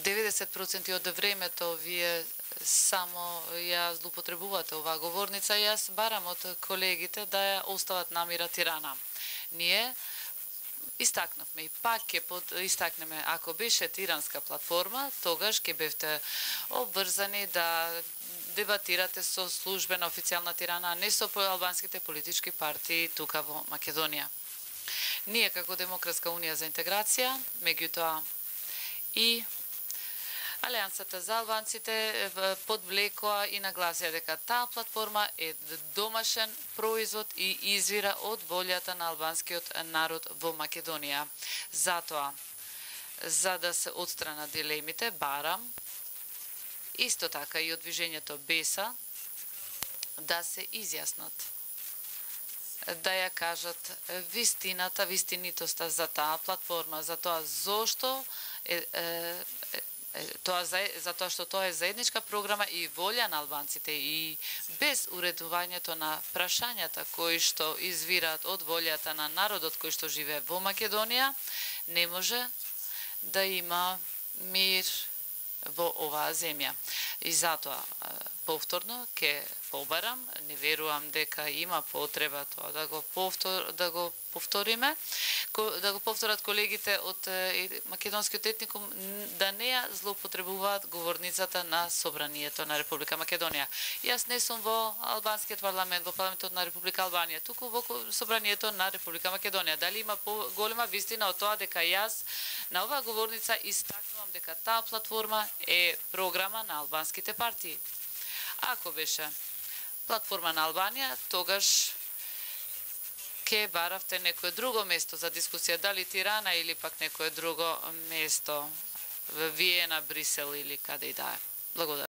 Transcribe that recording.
90% од времето вие само ја злоупотребувате оваа говорница. Јас барам од колегите да ја остават намира Тирана. Ние истакнавме и пак ќе истакнеме, ако беше тиранска платформа, тогаш ќе бевте обврзани да дебатирате со службена официјална Тирана, а не со албанските политички партии тука во Македонија. Ние како Демократска унија за интеграција, меѓутоа и Алијансата за албанците подвлекоа и нагласија дека таа платформа е домашен производ и извира од волјата на албанскиот народ во Македонија. Затоа, за да се отстранат дилемите, барам исто така и од движењето БЕСА да се изјаснат, да ја кажат вистинитоста за таа платформа, за тоа зошто затоа што тоа е заедничка програма и волја на албанците и без уредувањето на прашањата кои што извираат од волјата на народот кој што живее во Македонија, не може да има мир во оваа земја. И затоа повторно ќе побарам, не верувам дека има потреба тоа да го повториме, да го повторат колегите од македонскиот етникум, да не ја злоупотребуваат говорницата на Собранието на Република Македонија. Јас не сум во албанскиот парламент, во парламентот на Република Албанија, туку во Собранието на Република Македонија. Дали има голема вистина од тоа дека јас на оваа говорница истакнувам дека таа платформа е програма на албанските партии? Ако беше платформа на Албанија, тогаш ке баравте некое друго место за дискусија, дали Тирана или пак некое друго место, Виена, Брисел или каде и да е. Благодарам.